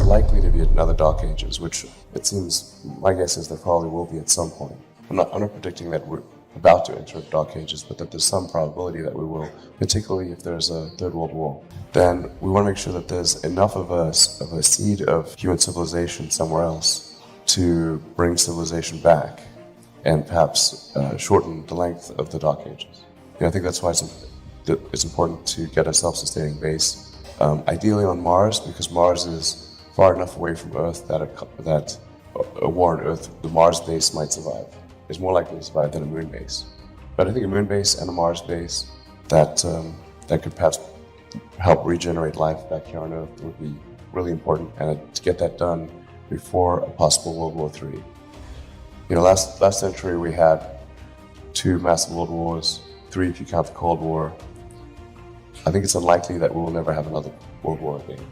likely to be another Dark Ages, which it seems, my guess is there probably will be at some point. I'm not predicting that we're about to enter Dark Ages, but that there's some probability that we will, particularly if there's a Third World War. Then we want to make sure that there's enough of a seed of human civilization somewhere else to bring civilization back and perhaps shorten the length of the Dark Ages. I think that's why it's important to get a self-sustaining base, ideally on Mars, because Mars is far enough away from Earth that a war on Earth, the Mars base might survive. Is more likely to survive than a moon base. But I think a moon base and a Mars base that could perhaps help regenerate life back here on Earth would be really important, and to get that done before a possible World War III. Last century we had 2 massive world wars, 3 if you count the Cold War. I think it's unlikely that we will never have another World War again.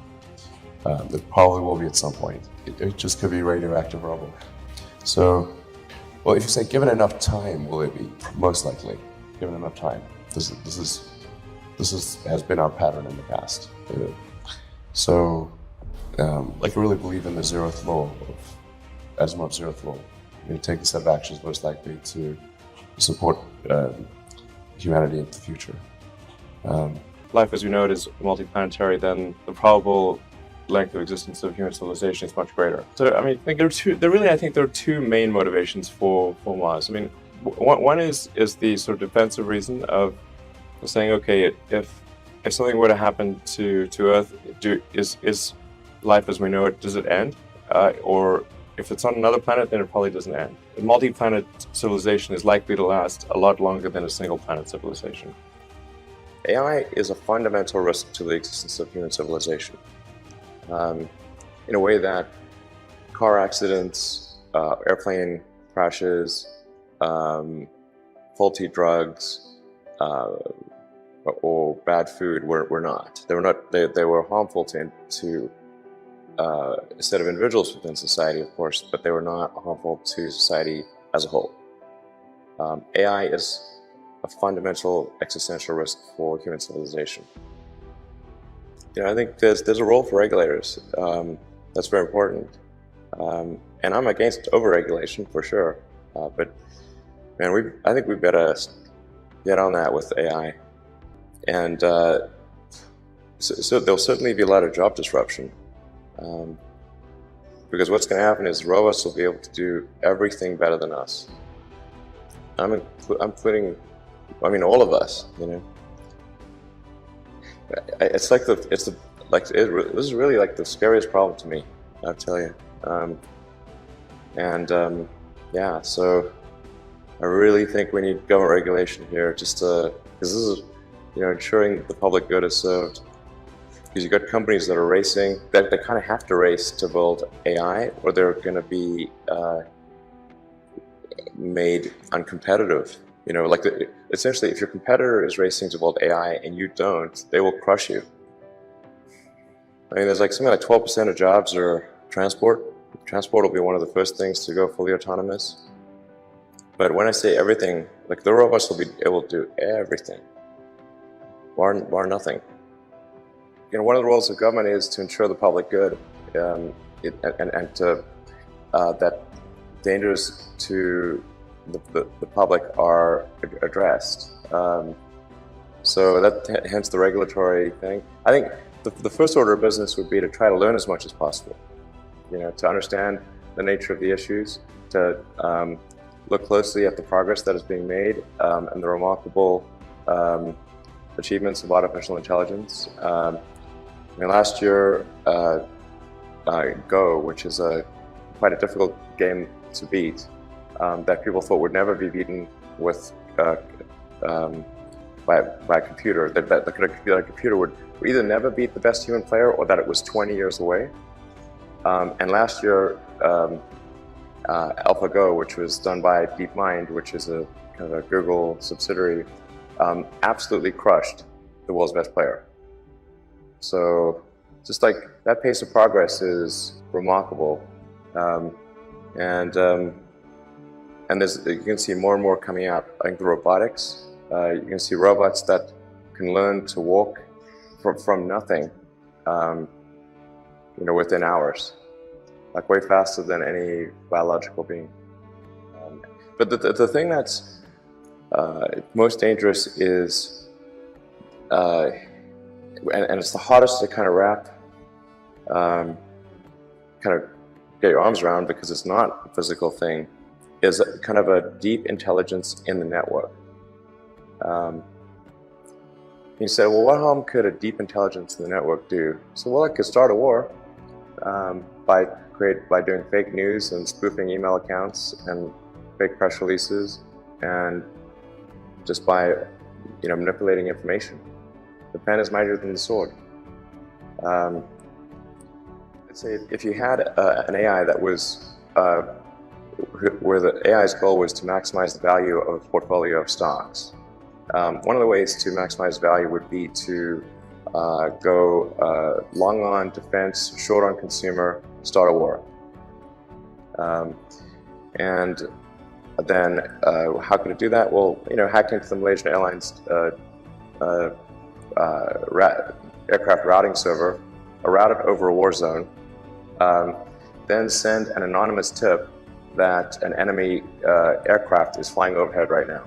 There probably will be at some point. It just could be radioactive rubble. So, well, if you say given enough time, will it be? Most likely, given enough time. This has been our pattern in the past. So, I really believe in the zeroth law of Asimov's zeroth law. Take a set of actions most likely to support humanity in the future. Life as we know it is multiplanetary, then the probable length of existence of human civilization is much greater. So, I think there are two main motivations for Mars. One is the sort of defensive reason of saying, okay, if something were to happen to Earth, is life as we know it, does it end? Or if it's on another planet, then it probably doesn't end. A multi-planet civilization is likely to last a lot longer than a single planet civilization. AI is a fundamental risk to the existence of human civilization. In a way that car accidents, airplane crashes, faulty drugs, or bad food were not. They were harmful to a set of individuals within society, of course, but they were not harmful to society as a whole. AI is a fundamental existential risk for human civilization. I think there's a role for regulators. That's very important. And I'm against overregulation for sure. But man, I think we've got to get on that with AI. And so there'll certainly be a lot of job disruption. Because what's going to happen is robots will be able to do everything better than us. I'm including, all of us. This is really like the scariest problem to me, I'll tell you. Yeah, so I really think we need government regulation here, just because this is, ensuring the public good is served. Because you've got companies that are racing, that they kind of have to race to build AI, or they're going to be made uncompetitive. Essentially, if your competitor is racing to build AI and you don't, they will crush you. There's something like 12% of jobs are transport. Transport will be one of the first things to go fully autonomous. But when I say everything, the robots will be able to do everything, bar nothing. One of the roles of government is to ensure the public good, and to that dangers to the public are addressed. So that hence the regulatory thing. I think the first order of business would be to try to learn as much as possible. To understand the nature of the issues, to look closely at the progress that is being made, and the remarkable achievements of artificial intelligence. Last year, Go, which is quite a difficult game to beat, that people thought would never be beaten with by a computer. That a computer would either never beat the best human player, or that it was 20 years away. And last year, AlphaGo, which was done by DeepMind, which is a kind of a Google subsidiary, absolutely crushed the world's best player. So just that pace of progress is remarkable. And you can see more and more coming out. I think the robotics, you can see robots that can learn to walk from nothing. within hours, like way faster than any biological being. But the thing that's most dangerous is, and it's the hardest to kind of wrap, kind of get your arms around because it's not a physical thing, is kind of a deep intelligence in the network. You said, well, what harm could a deep intelligence in the network do? So, well, it could start a war by doing fake news and spoofing email accounts and fake press releases, and just by manipulating information. The pen is mightier than the sword. Let's say if you had an AI that was where the AI's goal was to maximize the value of a portfolio of stocks. One of the ways to maximize value would be to go long on defense, short on consumer, start a war. And then how could it do that? Well, hack into the Malaysian Airlines aircraft routing server, route it over a war zone, then send an anonymous tip that an enemy aircraft is flying overhead right now.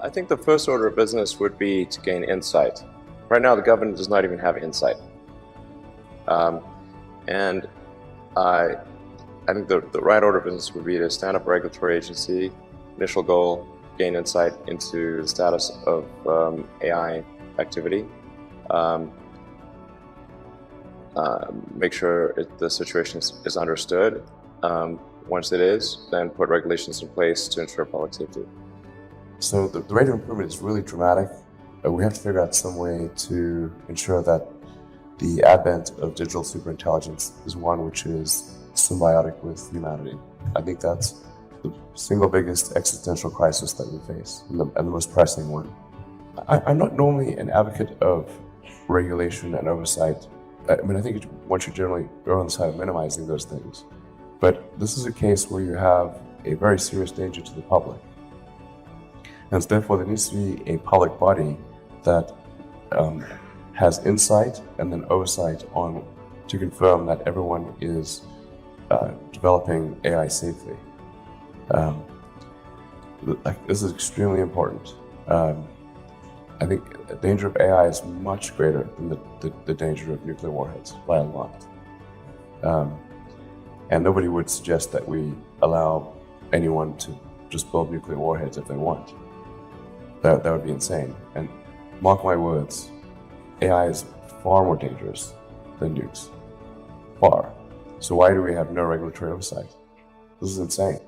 I think the first order of business would be to gain insight. Right now, the government does not even have insight. And I think the right order of business would be to stand up a regulatory agency, initial goal, gain insight into the status of AI activity, make sure the situation is understood. Once it is, then put regulations in place to ensure public safety. So the rate of improvement is really dramatic. We have to figure out some way to ensure that the advent of digital superintelligence is one which is symbiotic with humanity. I think that's the single biggest existential crisis that we face, and the most pressing one. I'm not normally an advocate of regulation and oversight. I think one should generally err on the side of minimizing those things. But this is a case where you have a very serious danger to the public. And so therefore there needs to be a public body that has insight and then oversight on to confirm that everyone is developing AI safely. This is extremely important. I think the danger of AI is much greater than the danger of nuclear warheads by a lot. And nobody would suggest that we allow anyone to just build nuclear warheads if they want. That would be insane. And mark my words, AI is far more dangerous than nukes. Far. So why do we have no regulatory oversight? This is insane.